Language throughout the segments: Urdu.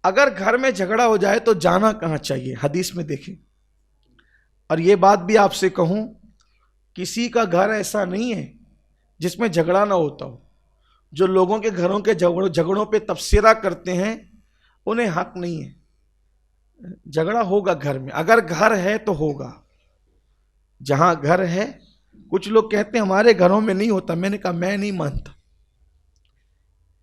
اگر گھر میں جھگڑا ہو جائے تو جانا کہاں چاہیے؟ حدیث میں دیکھیں. اور یہ بات بھی آپ سے کہوں، کسی کا گھر ایسا نہیں ہے جس میں جھگڑا نہ ہوتا ہو. جو لوگوں کے گھروں کے جھگڑوں پہ تبصرہ کرتے ہیں انہیں حق نہیں ہے. جھگڑا ہوگا گھر میں، اگر گھر ہے تو ہوگا. جہاں گھر ہے، کچھ لوگ کہتے ہیں ہمارے گھروں میں نہیں ہوتا. میں نے کہا میں نہیں مانتا،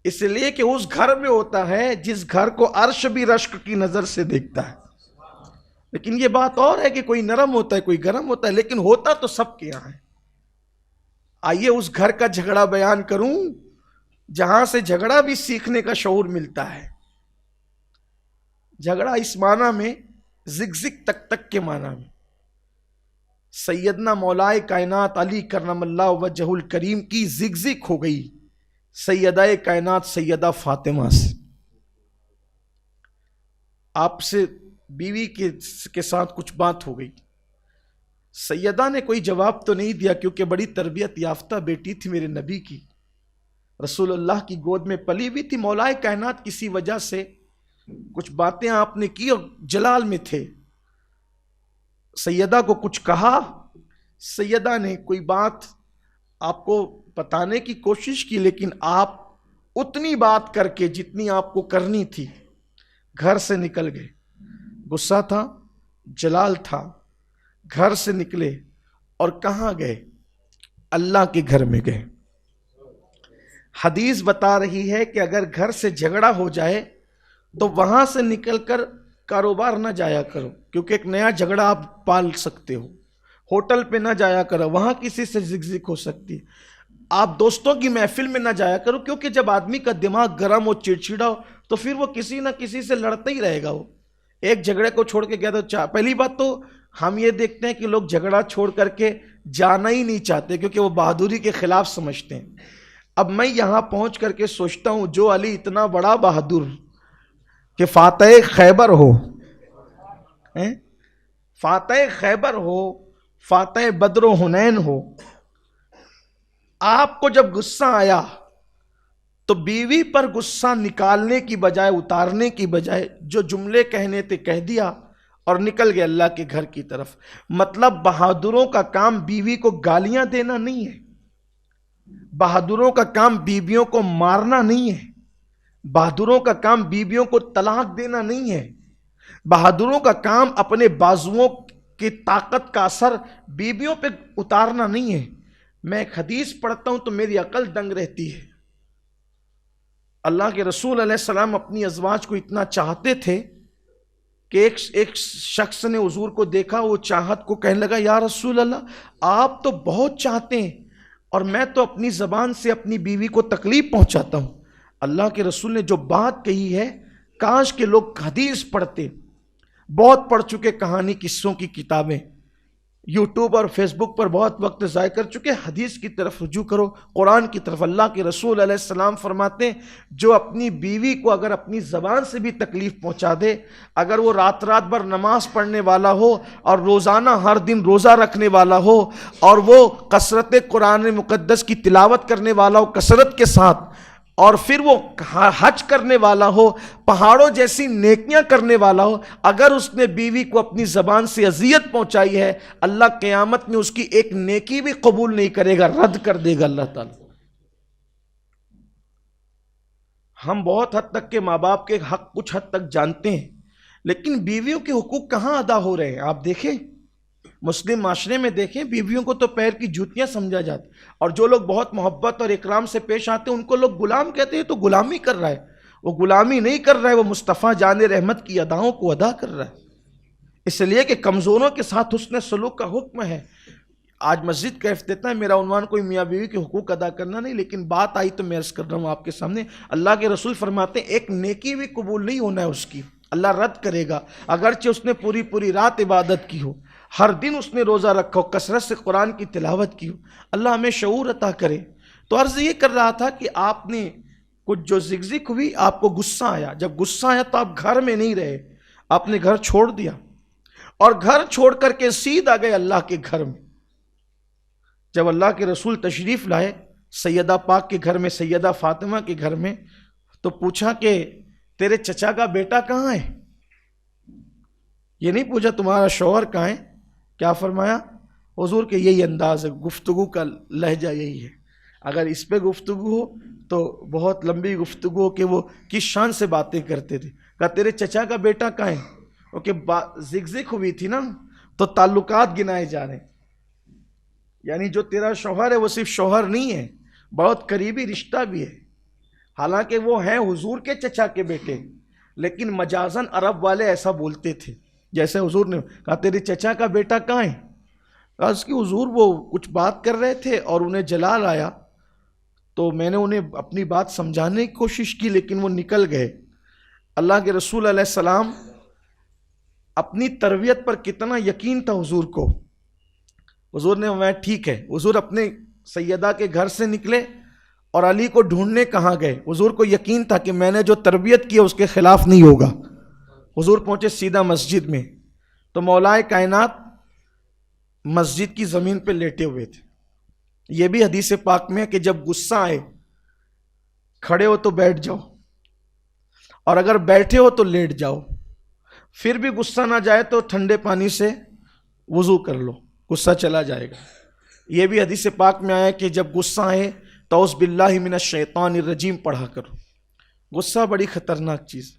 اس لیے کہ اس گھر میں ہوتا ہے جس گھر کو عرش بھی رشک کی نظر سے دیکھتا ہے. لیکن یہ بات اور ہے کہ کوئی نرم ہوتا ہے کوئی گرم ہوتا ہے، لیکن ہوتا تو سب کے یہاں ہے. آئیے اس گھر کا جھگڑا بیان کروں جہاں سے جھگڑا بھی سیکھنے کا شعور ملتا ہے. جھگڑا اس معنی میں زگ زگ تک تک کے معنی میں. سیدنا مولائے کائنات علی کرم اللہ وجہ الکریم کی زگ زگ ہو گئی سیدہ کائنات سیدہ فاطمہ سے. آپ سے بیوی کے ساتھ کچھ بات ہو گئی. سیدہ نے کوئی جواب تو نہیں دیا کیونکہ بڑی تربیت یافتہ بیٹی تھی میرے نبی کی، رسول اللہ کی گود میں پلی ہوئی تھی. مولائے کائنات کسی وجہ سے کچھ باتیں آپ نے کی اور جلال میں تھے. سیدہ کو کچھ کہا، سیدہ نے کوئی بات آپ کو بتانے کی کوشش کی، لیکن آپ اتنی بات کر کے جتنی آپ کو کرنی تھی گھر سے نکل گئے. غصہ تھا، جلال تھا، گھر سے نکلے اور کہاں گئے؟ اللہ کے گھر میں گئے. حدیث بتا رہی ہے کہ اگر گھر سے جھگڑا ہو جائے تو وہاں سے نکل کر کاروبار نہ جایا کرو، کیونکہ ایک نیا جھگڑا آپ پال سکتے ہو. ہوٹل پہ نہ جایا کرو، وہاں کسی سے زگزگ ہو سکتی ہے. آپ دوستوں کی محفل میں نہ جایا کرو، کیونکہ جب آدمی کا دماغ گرم ہو، چڑچڑا ہو، تو پھر وہ کسی نہ کسی سے لڑتا ہی رہے گا. وہ ایک جھگڑے کو چھوڑ کے گیا تو پہلی بات تو ہم یہ دیکھتے ہیں کہ لوگ جھگڑا چھوڑ کر کے جانا ہی نہیں چاہتے کیونکہ وہ بہادری کے خلاف سمجھتے ہیں. اب میں یہاں پہنچ کر کے سوچتا ہوں جو علی اتنا بڑا بہادر کہ فاتح خیبر ہو، فاتح خیبر ہو، فاتح بدر و حنین ہو، آپ کو جب غصہ آیا تو بیوی پر غصہ نکالنے کی بجائے، اتارنے کی بجائے جو جملے کہنے تھے کہہ دیا اور نکل گئے اللہ کے گھر کی طرف. مطلب بہادروں کا کام بیوی کو گالیاں دینا نہیں ہے، بہادروں کا کام بیویوں کو مارنا نہیں ہے، بہادروں کا کام بیویوں کو طلاق دینا نہیں ہے، بہادروں کا کام اپنے بازوؤں کی طاقت کا اثر بیویوں پہ اتارنا نہیں ہے. میں ایک حدیث پڑھتا ہوں تو میری عقل دنگ رہتی ہے. اللہ کے رسول علیہ السلام اپنی ازواج کو اتنا چاہتے تھے کہ ایک شخص نے حضور کو دیکھا، وہ چاہت کو کہنے لگا یا رسول اللہ آپ تو بہت چاہتے ہیں اور میں تو اپنی زبان سے اپنی بیوی کو تکلیف پہنچاتا ہوں. اللہ کے رسول نے جو بات کہی ہے، کاش کہ لوگ حدیث پڑھتے. بہت پڑھ چکے کہانی قصوں کی کتابیں، یوٹیوب اور فیس بک پر بہت وقت ضائع کر چکے. حدیث کی طرف رجوع کرو، قرآن کی طرف. اللہ کے رسول علیہ السلام فرماتے ہیں جو اپنی بیوی کو اگر اپنی زبان سے بھی تکلیف پہنچا دے، اگر وہ رات رات بھر نماز پڑھنے والا ہو اور روزانہ ہر دن روزہ رکھنے والا ہو اور وہ کثرت قرآن مقدس کی تلاوت کرنے والا ہو کثرت کے ساتھ، اور پھر وہ حج کرنے والا ہو، پہاڑوں جیسی نیکیاں کرنے والا ہو، اگر اس نے بیوی کو اپنی زبان سے اذیت پہنچائی ہے، اللہ قیامت میں اس کی ایک نیکی بھی قبول نہیں کرے گا، رد کر دے گا اللہ تعالی. ہم بہت حد تک کے ماں باپ کے حق کچھ حد تک جانتے ہیں، لیکن بیویوں کے حقوق کہاں ادا ہو رہے ہیں؟ آپ دیکھیں مسلم معاشرے میں دیکھیں، بیویوں کو تو پیر کی جوتیاں سمجھا جاتا، اور جو لوگ بہت محبت اور اکرام سے پیش آتے ہیں ان کو لوگ غلام کہتے ہیں. تو غلامی کر رہا ہے، وہ غلامی نہیں کر رہا ہے، وہ مصطفیٰ جان رحمت کی اداؤں کو ادا کر رہا ہے. اس لیے کہ کمزوروں کے ساتھ حسن سلوک کا حکم ہے. آج مسجد کا افتتاح ہے، میرا عنوان کوئی میاں بیوی کے حقوق ادا کرنا نہیں، لیکن بات آئی تو میں عرض کر رہا ہوں آپ کے سامنے. اللہ کے رسول فرماتے ہیں ایک نیکی بھی قبول نہیں ہونا ہے اس کی، اللہ رد کرے گا. اگرچہ اس نے پوری رات عبادت کی ہو، ہر دن اس نے روزہ رکھا ہو، کثرت سے قرآن کی تلاوت کی ہو. اللہ ہمیں شعور عطا کرے. تو عرض یہ کر رہا تھا کہ آپ نے کچھ جو زگزگ ہوئی، آپ کو غصہ آیا. جب غصہ آیا تو آپ گھر میں نہیں رہے، آپ نے گھر چھوڑ دیا اور گھر چھوڑ کر کے سیدھا گئے اللہ کے گھر میں. جب اللہ کے رسول تشریف لائے سیدہ پاک کے گھر میں، سیدہ فاطمہ کے گھر میں، تو پوچھا کہ تیرے چچا کا بیٹا کہاں ہے؟ یہ نہیں پوچھا تمہارا شوہر کہاں ہے. کیا فرمایا؟ حضور کے یہی انداز ہے، گفتگو کا لہجہ یہی ہے. اگر اس پہ گفتگو ہو تو بہت لمبی گفتگو ہو کہ وہ کس شان سے باتیں کرتے تھے. کہا تیرے چچا کا بیٹا کہاں ہے؟ کیونکہ زگ ہوئی تھی نا، تو تعلقات گنائے جا رہے ہیں. یعنی جو تیرا شوہر ہے وہ صرف شوہر نہیں ہے، بہت قریبی رشتہ بھی ہے. حالانکہ وہ ہیں حضور کے چچا کے بیٹے، لیکن مجازن عرب والے ایسا بولتے تھے. جیسے حضور نے کہا تیرے چچا کا بیٹا کہاں ہے؟ کہا اس کی حضور وہ کچھ بات کر رہے تھے اور انہیں جلال آیا، تو میں نے انہیں اپنی بات سمجھانے کی کوشش کی لیکن وہ نکل گئے. اللہ کے رسول علیہ السلام اپنی تربیت پر کتنا یقین تھا حضور کو. حضور نے میں ٹھیک ہے. حضور اپنے سیدہ کے گھر سے نکلے اور علی کو ڈھونڈنے کہاں گئے. حضور کو یقین تھا کہ میں نے جو تربیت کی اس کے خلاف نہیں ہوگا. حضور پہنچے سیدھا مسجد میں تو مولائے کائنات مسجد کی زمین پہ لیٹے ہوئے تھے. یہ بھی حدیث پاک میں ہے کہ جب غصہ آئے کھڑے ہو تو بیٹھ جاؤ، اور اگر بیٹھے ہو تو لیٹ جاؤ. پھر بھی غصہ نہ جائے تو ٹھنڈے پانی سے وضو کر لو، غصہ چلا جائے گا. یہ بھی حدیث پاک میں آیا کہ جب غصہ آئے تو اعوذ باللہ من الشیطان الرجیم پڑھا کرو. غصہ بڑی خطرناک چیز،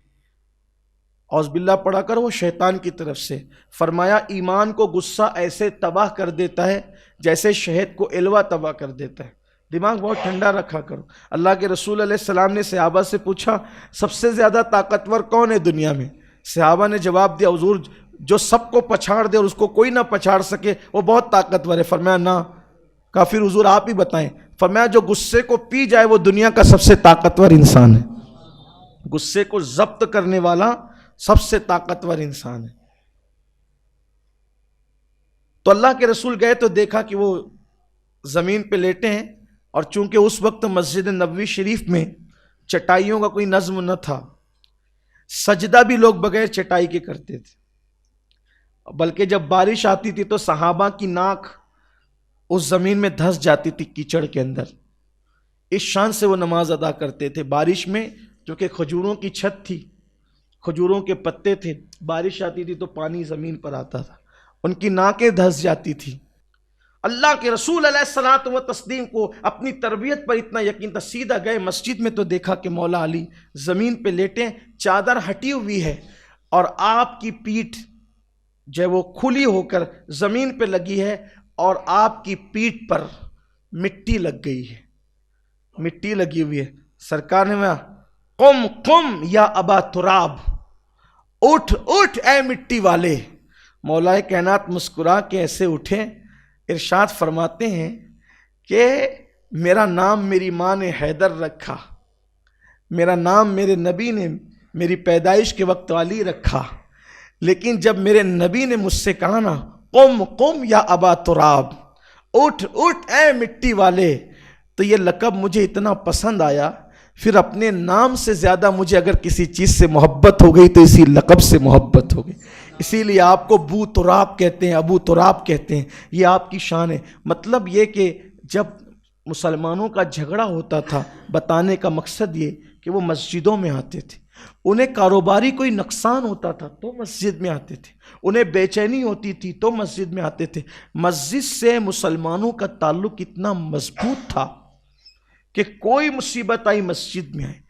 اعوذ باللہ پڑھا کرو، وہ شیطان کی طرف سے. فرمایا ایمان کو غصہ ایسے تباہ کر دیتا ہے جیسے شہد کو الوا تباہ کر دیتا ہے. دماغ بہت ٹھنڈا رکھا کرو. اللہ کے رسول علیہ السلام نے صحابہ سے پوچھا سب سے زیادہ طاقتور کون ہے دنیا میں؟ صحابہ نے جواب دیا حضور جو سب کو پچھاڑ دے اور اس کو کوئی نہ پچھاڑ سکے وہ بہت طاقتور ہے. فرمایا نہ. کہا پھر حضور آپ ہی بتائیں. فرمایا جو غصے کو پی جائے وہ دنیا کا سب سے طاقتور انسان ہے. غصے کو ضبط کرنے والا سب سے طاقتور انسان ہے. تو اللہ کے رسول گئے تو دیکھا کہ وہ زمین پہ لیٹے ہیں، اور چونکہ اس وقت مسجد نبوی شریف میں چٹائیوں کا کوئی نظم نہ تھا، سجدہ بھی لوگ بغیر چٹائی کے کرتے تھے. بلکہ جب بارش آتی تھی تو صحابہ کی ناک اس زمین میں دھس جاتی تھی کیچڑ کے اندر. اس شان سے وہ نماز ادا کرتے تھے. بارش میں چونکہ کھجوروں کی چھت تھی، کھجوروں کے پتے تھے، بارش آتی تھی تو پانی زمین پر آتا تھا، ان کی ناکیں دھس جاتی تھی. اللہ کے رسول علیہ الصلوۃ والتسلیم کو اپنی تربیت پر اتنا یقین تھا. سیدھا گئے مسجد میں تو دیکھا کہ مولا علی زمین پہ لیٹے، چادر ہٹی ہوئی ہے اور آپ کی پیٹھ جو ہے وہ کھلی ہو کر زمین پہ لگی ہے، اور آپ کی پیٹھ پر مٹی لگ گئی ہے، مٹی لگی ہوئی ہے. سرکار نے قم قم یا ابا تراب، اٹھ اٹھ اے مٹی والے. مولا کائنات مسکرا کے ایسے اٹھے، ارشاد فرماتے ہیں کہ میرا نام میری ماں نے حیدر رکھا، میرا نام میرے نبی نے میری پیدائش کے وقت علی رکھا، لیکن جب میرے نبی نے مجھ سے کہا نا قم قم یا ابا تراب، اٹھ اٹھ اے مٹی والے، تو یہ لقب مجھے اتنا پسند آیا. پھر اپنے نام سے زیادہ مجھے اگر کسی چیز سے محبت ہو گئی تو اسی لقب سے محبت ہو گئی. اسی لیے آپ کو بو تراب کہتے ہیں، ابو تراب کہتے ہیں. یہ آپ کی شان ہے. مطلب یہ کہ جب مسلمانوں کا جھگڑا ہوتا تھا، بتانے کا مقصد یہ کہ وہ مسجدوں میں آتے تھے. انہیں کاروباری کوئی نقصان ہوتا تھا تو مسجد میں آتے تھے، انہیں بے چینی ہوتی تھی تو مسجد میں آتے تھے. مسجد سے مسلمانوں کا تعلق اتنا مضبوط تھا کہ کوئی مصیبت آئی مسجد میں آئے.